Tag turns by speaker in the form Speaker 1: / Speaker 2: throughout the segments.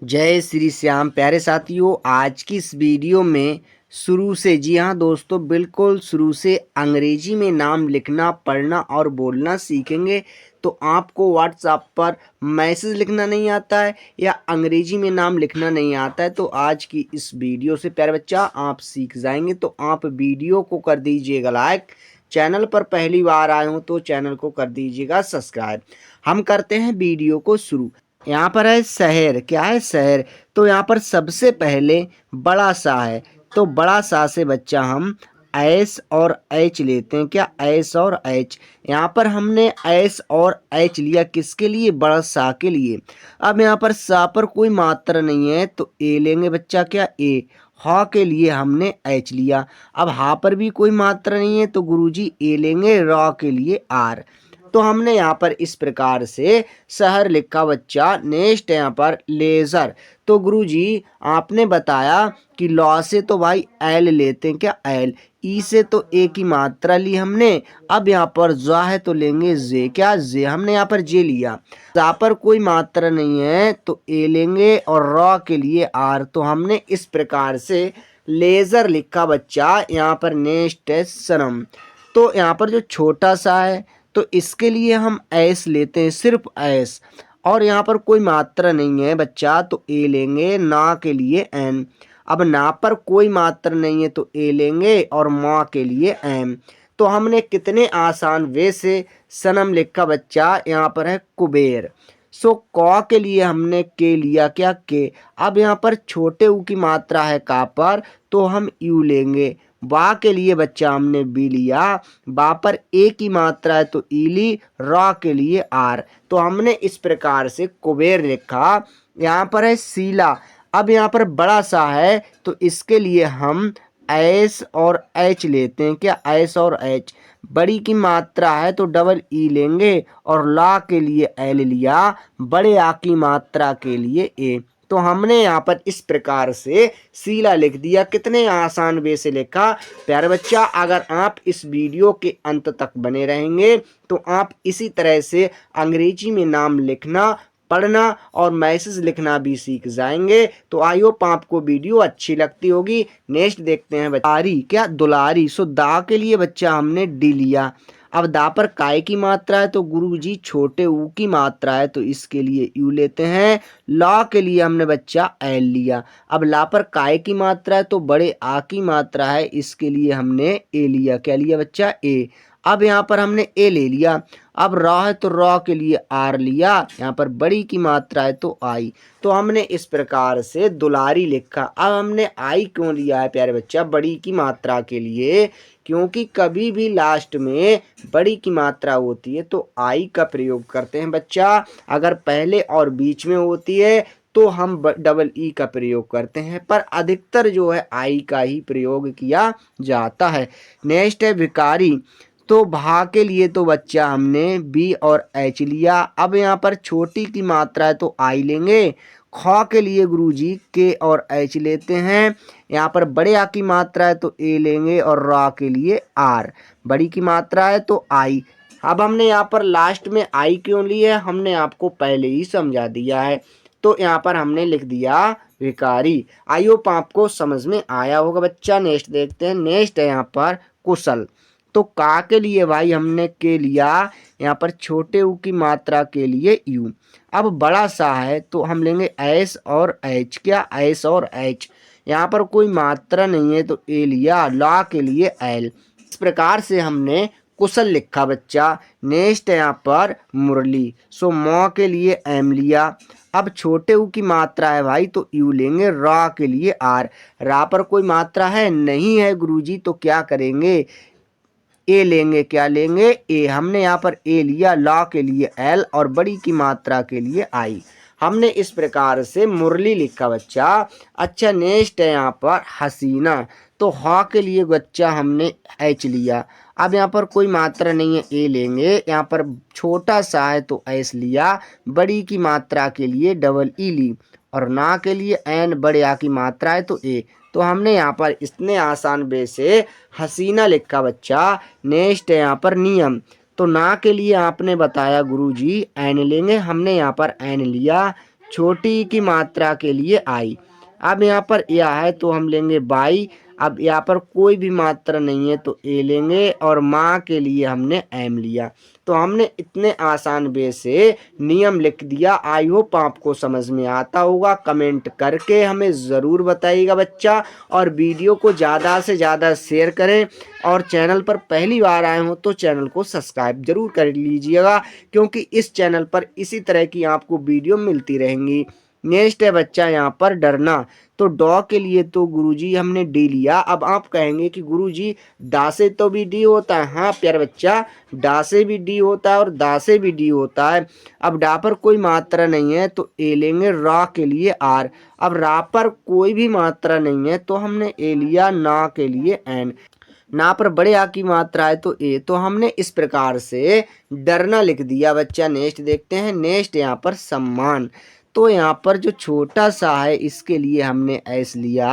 Speaker 1: जय श्री श्याम प्यारे साथियों। आज की इस वीडियो में शुरू से, जी हाँ दोस्तों, बिल्कुल शुरू से अंग्रेजी में नाम लिखना, पढ़ना और बोलना सीखेंगे। तो आपको व्हाट्सएप पर मैसेज लिखना नहीं आता है या अंग्रेजी में नाम लिखना नहीं आता है, तो आज की इस वीडियो से प्यारे बच्चा आप सीख जाएंगे। तो आप वीडियो को कर दीजिएगा लाइक, चैनल पर पहली बार आए हो तो चैनल को कर दीजिएगा सब्सक्राइब। हम करते हैं वीडियो को शुरू। यहाँ पर है शहर। क्या है? शहर। तो यहाँ पर सबसे पहले बड़ा सा है, तो बड़ा सा से बच्चा हम एस और एच लेते हैं। क्या? एस और एच। यहाँ पर हमने एस और एच लिया किसके लिए? बड़ा सा के लिए। अब यहाँ पर सा पर कोई मात्रा नहीं है तो ए लेंगे बच्चा। क्या? ए। हा के लिए हमने एच लिया। अब हा पर भी कोई मात्रा नहीं है तो गुरुजी ए लेंगे। रा के लिए आर। तो हमने यहाँ पर इस प्रकार से शहर लिखा बच्चा। नेक्स्ट यहाँ पर लेज़र। तो गुरुजी आपने बताया कि लॉ से तो भाई एल लेते हैं। क्या? एल। ई से तो ए की मात्रा ली हमने। अब यहाँ पर जा है तो लेंगे जे। क्या? जे। हमने यहाँ पर जे लिया। जा पर कोई मात्रा नहीं है तो ए लेंगे और रॉ के लिए आर। तो हमने इस प्रकार से लेज़र लिखा बच्चा। यहाँ पर नेक्स्ट है सनम। तो यहाँ पर जो छोटा सा है तो इसके लिए हम एस लेते हैं, सिर्फ एस। और यहाँ पर कोई मात्रा नहीं है बच्चा तो ए लेंगे। ना के लिए एन। अब ना पर कोई मात्रा नहीं है तो ए लेंगे और माँ के लिए एम। तो हमने कितने आसान वे से सनम लिखा बच्चा। यहाँ पर है कुबेर। सो कौ के लिए हमने के लिया। क्या? के। अब यहाँ पर छोटे ऊ की मात्रा है का पर तो हम यू लेंगे। बा के लिए बच्चा हमने बी लिया। बा पर ए की मात्रा है तो ई ली। रा के लिए आर। तो हमने इस प्रकार से कुबेर लिखा। यहाँ पर है शीला। अब यहाँ पर बड़ा सा है तो इसके लिए हम एस और एच लेते हैं। क्या? एस और एच। बड़ी की मात्रा है तो डबल ई लेंगे और ला के लिए एल लिया। बड़े आ की मात्रा के लिए ए। तो हमने यहाँ पर इस प्रकार से शीला लिख दिया। कितने आसान वे से लिखा प्यारे बच्चा। अगर आप इस वीडियो के अंत तक बने रहेंगे तो आप इसी तरह से अंग्रेजी में नाम लिखना, पढ़ना और मैसेज लिखना भी सीख जाएंगे। तो आई होप आपको वीडियो अच्छी लगती होगी। नेक्स्ट देखते हैं दुलारी। क्या? दुलारी। सो दा के लिए बच्चा हमने डी लिया। अब दा पर काय की मात्रा है तो गुरुजी छोटे ऊ की मात्रा है तो इसके लिए यू लेते हैं। ला के लिए हमने बच्चा एल लिया। अब ला पर काय की मात्रा है तो बड़े आ की मात्रा है, इसके लिए हमने ए लिया। क्या लिया बच्चा? ए। अब यहाँ पर हमने ए ले लिया। अब रॉ है तो रॉ के लिए आर लिया। यहाँ पर बड़ी की मात्रा है तो आई। तो हमने इस प्रकार से दुलारी लिखा। अब हमने आई क्यों लिया है प्यारे बच्चा? बड़ी की मात्रा के लिए, क्योंकि कभी भी लास्ट में बड़ी की मात्रा होती है तो आई का प्रयोग करते हैं बच्चा। अगर पहले और बीच में होती है तो हम डबल ई का प्रयोग करते हैं, पर अधिकतर जो है आई का ही प्रयोग किया जाता है। नेक्स्ट है भिखारी। तो भा के लिए तो बच्चा हमने बी और एच लिया। अब यहाँ पर छोटी की मात्रा है तो आई लेंगे। खा के लिए गुरुजी के और एच लेते हैं। यहाँ पर बड़े आ की मात्रा है तो ए लेंगे और रा के लिए आर। बड़ी की मात्रा है तो आई। अब हमने यहाँ पर लास्ट में आई क्यों ली है हमने आपको पहले ही समझा दिया है। तो यहाँ पर हमने लिख दिया भिखारी। आई होप आपको समझ में आया होगा बच्चा। नेक्स्ट देखते हैं। नेक्स्ट है यहाँ पर कुशल। तो का के लिए भाई हमने के लिया। यहाँ पर छोटे ऊ की मात्रा के लिए यू। अब बड़ा सा है तो हम लेंगे एस और एच। क्या? एस और एच। यहाँ पर कोई मात्रा नहीं है तो ए लिया। ला के लिए एल। इस प्रकार से हमने कुशल लिखा बच्चा। नेक्स्ट है यहाँ पर मुरली। सो मौ के लिए एम लिया। अब छोटे ऊ की मात्रा है भाई तो यू लेंगे। रा के लिए आर। रा पर कोई मात्रा है नहीं है गुरुजी तो क्या करेंगे? ए लेंगे। क्या लेंगे? ए। हमने यहाँ पर ए लिया। ला के लिए एल और बड़ी की मात्रा के लिए आई। हमने इस प्रकार से मुरली लिखा बच्चा। अच्छा नेक्स्ट है यहाँ पर हसीना। तो हा के लिए बच्चा हमने एच लिया। अब यहाँ पर कोई मात्रा नहीं है ए लेंगे। यहाँ पर छोटा सा है तो एस लिया। बड़ी की मात्रा के लिए डबल ई ली और ना के लिए एन। बड़े आ की मात्रा है तो ए। तो हमने यहाँ पर इतने आसान वे से हसीना लिखा बच्चा। नेक्स्ट है यहाँ पर नियम। तो ना के लिए आपने बताया गुरुजी एन लेंगे। हमने यहाँ पर एन लिया। छोटी की मात्रा के लिए आई। अब यहाँ पर या है तो हम लेंगे बाई। अब यहाँ पर कोई भी मात्रा नहीं है तो ए लेंगे और माँ के लिए हमने एम लिया। तो हमने इतने आसान वे से नियम लिख दिया। आई होप आपको समझ में आता होगा। कमेंट करके हमें ज़रूर बताइएगा बच्चा, और वीडियो को ज़्यादा से ज़्यादा शेयर करें, और चैनल पर पहली बार आए हो तो चैनल को सब्सक्राइब जरूर कर लीजिएगा, क्योंकि इस चैनल पर इसी तरह की आपको वीडियो मिलती रहेंगी। नेक्स्ट है बच्चा यहाँ पर डरना। तो डॉ के लिए तो गुरुजी हमने डी लिया। अब आप कहेंगे कि गुरुजी डा से तो भी डी होता है। हाँ प्यारे बच्चा, डा से भी डी होता है और दा से भी डी होता है। अब डा पर कोई मात्रा नहीं है तो ए लेंगे, रा के लिए आर। अब रा पर कोई भी मात्रा नहीं है तो हमने ए लिया, ना के लिए एन। ना पर बड़े आ की मात्रा है तो ए। तो हमने इस प्रकार से डरना लिख दिया बच्चा। नेक्स्ट देखते हैं। नेक्स्ट यहाँ पर सम्मान। तो यहाँ पर जो छोटा सा है इसके लिए हमने एस लिया।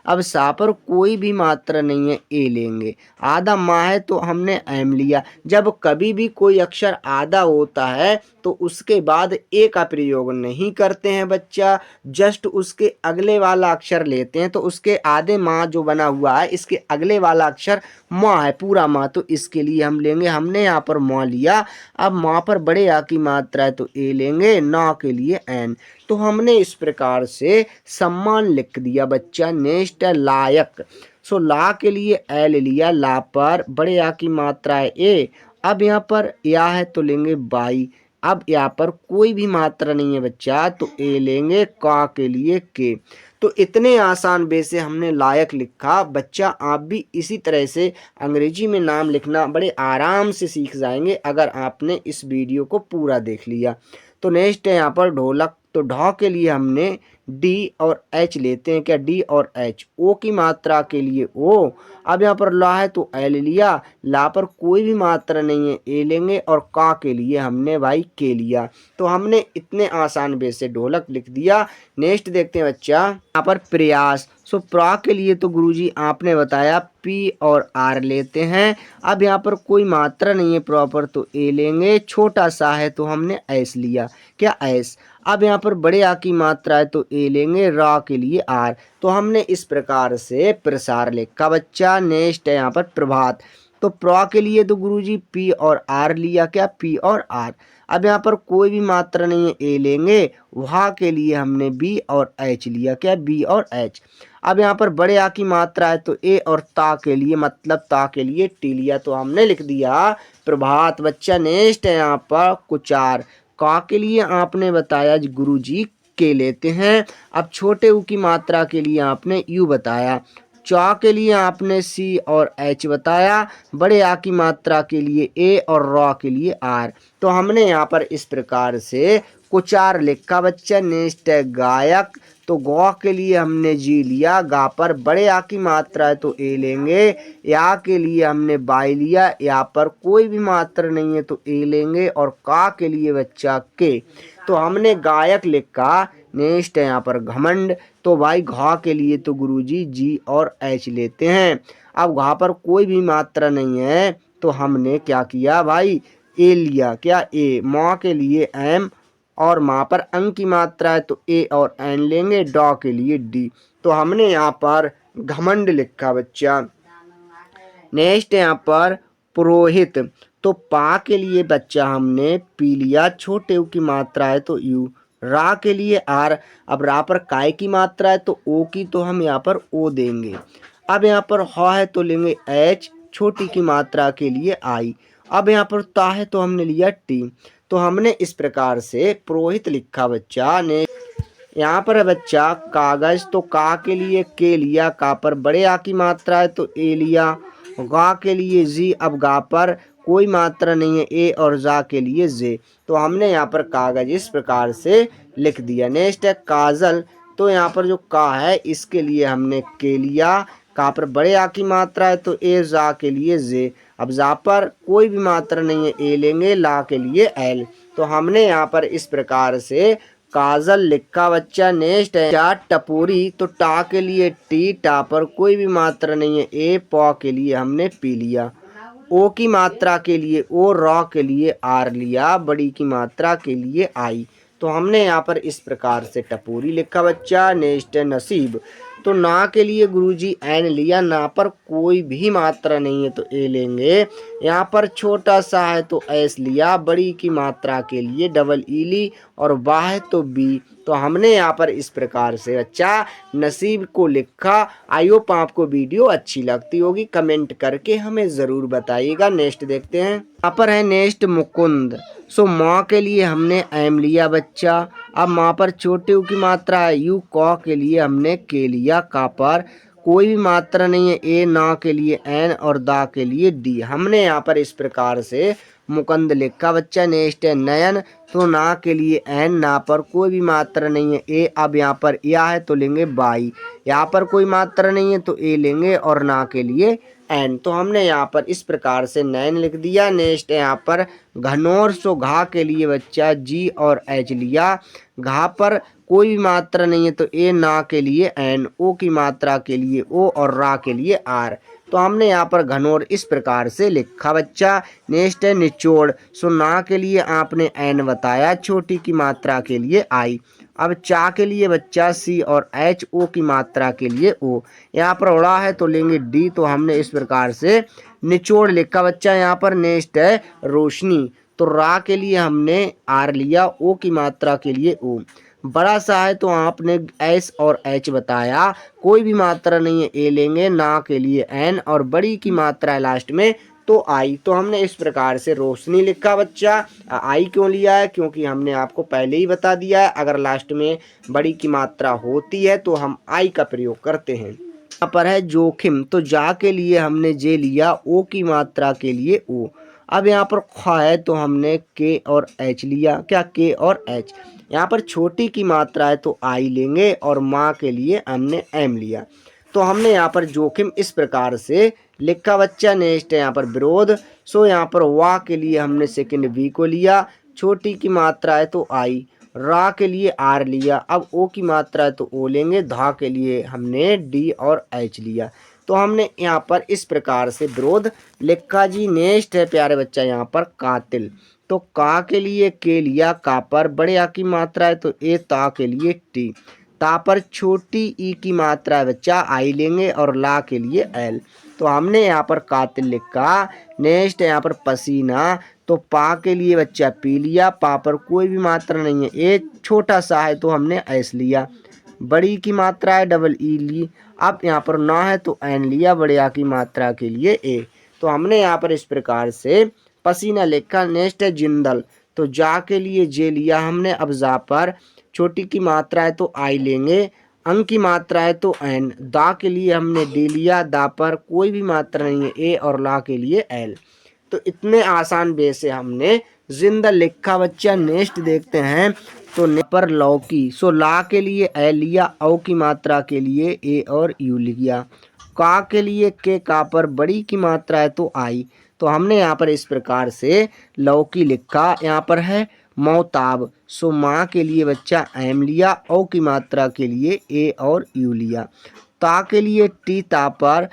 Speaker 1: अब सा पर कोई भी मात्रा नहीं है, ए लेंगे। आधा माँ है तो हमने एम लिया। जब कभी भी कोई अक्षर आधा होता है तो उसके बाद ए का प्रयोग नहीं करते हैं बच्चा, जस्ट उसके अगले वाला अक्षर लेते हैं। तो उसके आधे माँ जो बना हुआ है इसके अगले वाला अक्षर माँ है, पूरा माँ, तो इसके लिए हम लेंगे। हमने यहाँ पर माँ लिया। अब माँ पर बड़े आ की मात्रा है तो ए लेंगे, ना के लिए एन। तो हमने इस प्रकार से सम्मान लिख दिया बच्चा। नेक्स्ट है लायक। सो ला के लिए एल लिया, ला पर बड़े आ की मात्रा है ए। अब यहाँ पर या है तो लेंगे बाई। अब यहाँ पर कोई भी मात्रा नहीं है बच्चा तो ए लेंगे, का के लिए के। तो इतने आसान वे से हमने लायक लिखा बच्चा। आप भी इसी तरह से अंग्रेजी में नाम लिखना बड़े आराम से सीख जाएंगे अगर आपने इस वीडियो को पूरा देख लिया। तो नेक्स्ट है यहाँ पर ढोलक। तो ढ के लिए हमने डी और एच लेते हैं। क्या डी और एच। ओ की मात्रा के लिए ओ। अब यहाँ पर ला है तो एल लिया, ला पर कोई भी मात्रा नहीं है, ए लेंगे, और का के लिए हमने भाई के लिया। तो हमने इतने आसान वे से ढोलक लिख दिया। नेक्स्ट देखते हैं बच्चा यहाँ पर प्रयास। सो प्रा के लिए तो गुरुजी आपने बताया पी और आर लेते हैं। अब यहाँ पर कोई मात्रा नहीं है प्रॉपर तो ए लेंगे, छोटा सा है तो हमने एस लिया। क्या एस। अब यहाँ पर बड़े आ की मात्रा है तो ए लेंगे, रा के लिए आर। तो हमने इस प्रकार से प्रसार लिखा बच्चा। नेक्स्ट है यहाँ पर प्रभात। तो प्रा के लिए तो गुरुजी पी और आर लिया। क्या पी और आर। अब यहाँ पर कोई भी मात्रा नहीं है, ए लेंगे, वहा के लिए हमने बी और एच लिया। क्या बी और एच। अब यहाँ पर बड़े आ की मात्रा है तो ए, और ता के लिए मतलब ता के लिए टी लिया। तो हमने लिख दिया प्रभात बच्चा। नेक्स्ट है यहाँ पर कुचार। का के लिए आपने बताया गुरुजी के लेते हैं। अब छोटे ऊ की मात्रा के लिए आपने यू बताया। चा के लिए आपने सी और एच बताया। बड़े आ की मात्रा के लिए ए और रॉ के लिए आर। तो हमने यहाँ पर इस प्रकार से कुचार लिखा बच्चा। नेक्स्ट है गायक। तो गौ के लिए हमने जी लिया, गा पर बड़े आ की मात्रा है तो ए लेंगे, या के लिए हमने बाई लिया, या पर कोई भी मात्रा नहीं है तो ए लेंगे, और का के लिए बच्चा के। तो हमने गायक लिखा। नेक्स्ट है यहाँ पर घमंड। तो भाई घा के लिए तो गुरुजी जी और एच लेते हैं। अब घा पर कोई भी मात्रा नहीं है तो हमने क्या किया भाई, ए लिया। क्या ए। माँ के लिए एम, और माँ पर अंक की मात्रा है तो ए और एन लेंगे, डॉ के लिए डी। तो हमने यहाँ पर घमंड लिखा बच्चा। नेक्स्ट यहाँ पर पुरोहित। तो पा के लिए बच्चा हमने पी लिया, छोटे ऊ की मात्रा है तो यू। रा के लिए आर। अब रा पर काय की मात्रा है तो ओ की, तो हम यहाँ पर ओ देंगे। अब यहाँ पर ह है तो लेंगे एच, छोटी की मात्रा के लिए आई। अब यहाँ पर ता है तो हमने लिया टी। तो हमने इस प्रकार से पुरोहित लिखा बच्चा ने। यहाँ पर है बच्चा कागज। तो का के लिए के लिया, का पर बड़े आ की मात्रा है तो ए लिया, गा के लिए जी। अब गा पर कोई मात्रा नहीं है, ए और जा के लिए जे। तो हमने यहाँ पर कागज इस प्रकार से लिख दिया। नेक्स्ट है काजल। तो यहाँ पर जो का है इसके लिए हमने के लिया, का पर बड़े आ की मात्रा है तो ए, जा के लिए जे। अब जा पर कोई भी मात्रा नहीं है, ए लेंगे, ला के लिए एल। तो हमने यहाँ पर इस प्रकार से काजल लिखा बच्चा। नेक्स्ट है चार टपोरी। तो टा के लिए टी, टा पर कोई भी मात्रा नहीं है, ए, पौ के लिए हमने पी लिया, ओ की मात्रा के लिए ओ, रॉ के लिए आर लिया, बड़ी की मात्रा के लिए आई। तो हमने यहाँ पर इस प्रकार से टपोरी लिखा बच्चा। नेक्स्ट है नसीब। तो ना के लिए गुरुजी एन लिया, ना पर कोई भी मात्रा नहीं है तो ए लेंगे। यहाँ पर छोटा सा है तो एस लिया, बड़ी की मात्रा के लिए डबल ई ली और वाह है तो बी। तो हमने यहाँ पर इस प्रकार से बच्चा नसीब को लिखा। आई होप आपको वीडियो अच्छी लगती होगी, कमेंट करके हमें ज़रूर बताइएगा। नेक्स्ट देखते हैं, यहाँ पर है नेक्स्ट मुकुंद। सो माँ के लिए हमने एम लिया बच्चा। अब माँ पर छोटे यू की मात्रा है यू, कौ के लिए हमने के लिया, का पर कोई भी मात्रा नहीं है ए, ना के लिए एन और दा के लिए डी। हमने यहाँ पर इस प्रकार से मुकुंद लिखा बच्चा। नेक्स्ट है नयन। तो ना के लिए एन, ना पर कोई भी मात्रा नहीं है ए। अब यहाँ पर या है तो लेंगे बाई, यहाँ पर कोई मात्रा नहीं है तो ए लेंगे और ना के लिए एन। तो हमने यहाँ पर इस प्रकार से नयन लिख दिया। नेक्स्ट है यहाँ पर घनौर। सो घा के लिए बच्चा जी और एच लिया। घा पर कोई भी मात्रा नहीं है तो ए, ना के लिए एन, ओ की मात्रा के लिए ओ और रा के लिए आर। तो हमने यहाँ पर घनौर इस प्रकार से लिखा बच्चा। नेक्स्ट है निचोड़। सो ना के लिए आपने एन बताया, छोटी की मात्रा के लिए आई। अब चा के लिए बच्चा सी और एच, ओ की मात्रा के लिए ओ। यहाँ पर उड़ा है तो लेंगे डी। तो हमने इस प्रकार से निचोड़ लिखा बच्चा। यहाँ पर नेक्स्ट है रोशनी। तो रा के लिए हमने आर लिया, ओ की मात्रा के लिए ओ। बड़ा सा है तो आपने एस और एच बताया, कोई भी मात्रा नहीं है ए लेंगे, ना के लिए एन और बड़ी की मात्रा है लास्ट में तो आई। तो हमने इस प्रकार से रोशनी लिखा बच्चा। आई क्यों लिया है, क्योंकि हमने आपको पहले ही बता दिया है अगर लास्ट में बड़ी की मात्रा होती है तो हम आई का प्रयोग करते हैं। यहाँ पर है जोखिम। तो जा के लिए हमने जे लिया, ओ की मात्रा के लिए ओ। अब यहाँ पर ख है तो हमने के और एच लिया, क्या के और एच। यहाँ पर छोटी की मात्रा है तो आई लेंगे और माँ के लिए हमने एम लिया। तो हमने यहाँ पर जोखिम इस प्रकार से लिखा बच्चा। नेक्स्ट है यहाँ पर विरोध। सो यहाँ पर वाह के लिए हमने सेकंड वी को लिया, छोटी की मात्रा है तो आई, रा के लिए आर लिया। अब ओ की मात्रा है तो ओ लेंगे, धा के लिए हमने डी और एच लिया। तो हमने यहाँ पर इस प्रकार से विरोध लिखा जी। नेक्स्ट है प्यारे बच्चा यहाँ पर कातिल। तो का के लिए के लिया, का पर बड़े आ की मात्रा है तो ए, ता के लिए टी, ता पर छोटी ई की मात्रा है बच्चा आई लेंगे और ला के लिए एल। तो हमने यहाँ पर कातिल लिखा। नेक्स्ट है यहाँ पर पसीना। तो पा के लिए बच्चा पी लिया, पा पर कोई भी मात्रा नहीं है ए, छोटा सा है तो हमने एस लिया, बड़ी की मात्रा है डबल ई ली। अब यहाँ पर ना है तो एन लिया, बड़े आ की मात्रा के लिए ए। तो हमने यहाँ पर इस प्रकार से पसीना लिखा। नेक्स्ट है जिंदल। तो जा के लिए जे लिया हमने, अब जा पर छोटी की मात्रा है तो आई लेंगे, अंक की मात्रा है तो एन, दा के लिए हमने डी लिया, दा पर कोई भी मात्रा नहीं है ए और ला के लिए एल। तो इतने आसान वे से हमने जिंदा लिखा बच्चा। नेक्स्ट देखते हैं तो ने पर लौकी। सो ला के लिए ए लिया, औ की मात्रा के लिए ए और यू लिया, का के लिए के, का पर बड़ी की मात्रा है तो आई। तो हमने यहाँ पर इस प्रकार से लौकी लिखा। यहाँ पर है मोहताब। सो माँ के लिए बच्चा एम लिया, औ की मात्रा के लिए ए और यू लिया, ता के लिए टी, ता पर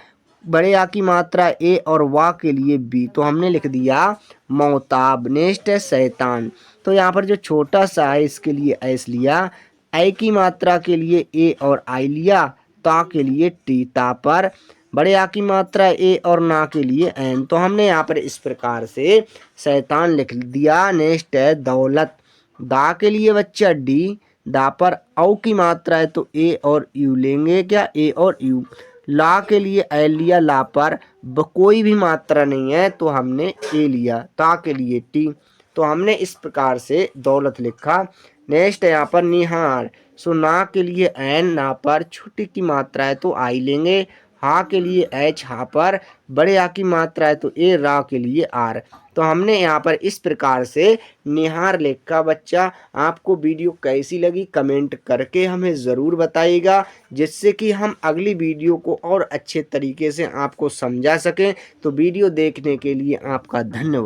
Speaker 1: बड़े आ की मात्रा ए और वाह के लिए बी। तो हमने लिख दिया मोहताब। नेक्स्ट है शैतान। तो यहाँ पर जो छोटा सा है इसके लिए एस लिया, ए की मात्रा के लिए ए और आई लिया, ता के लिए टी, ता पर बड़े आ की मात्रा ए और ना के लिए एन। तो हमने यहाँ पर इस प्रकार से शैतान लिख दिया। नेक्स्ट है दौलत। दा के लिए बच्चा डी, दा पर औ की मात्रा है तो ए और यू लेंगे, क्या ए और यू, ला के लिए एल लिया, ला पर कोई भी मात्रा नहीं है तो हमने ए लिया, ता के लिए टी। तो हमने इस प्रकार से दौलत लिखा। नेक्स्ट है यहाँ पर निहार। सो ना के लिए एन, ना पर छोटी की मात्रा है तो आई लेंगे, हा के लिए एच, हा पर बड़े आ की मात्रा है तो ए, रा के लिए आर। तो हमने यहाँ पर इस प्रकार से निहार लिखा बच्चा। आपको वीडियो कैसी लगी कमेंट करके हमें ज़रूर बताइएगा, जिससे कि हम अगली वीडियो को और अच्छे तरीके से आपको समझा सकें। तो वीडियो देखने के लिए आपका धन्यवाद।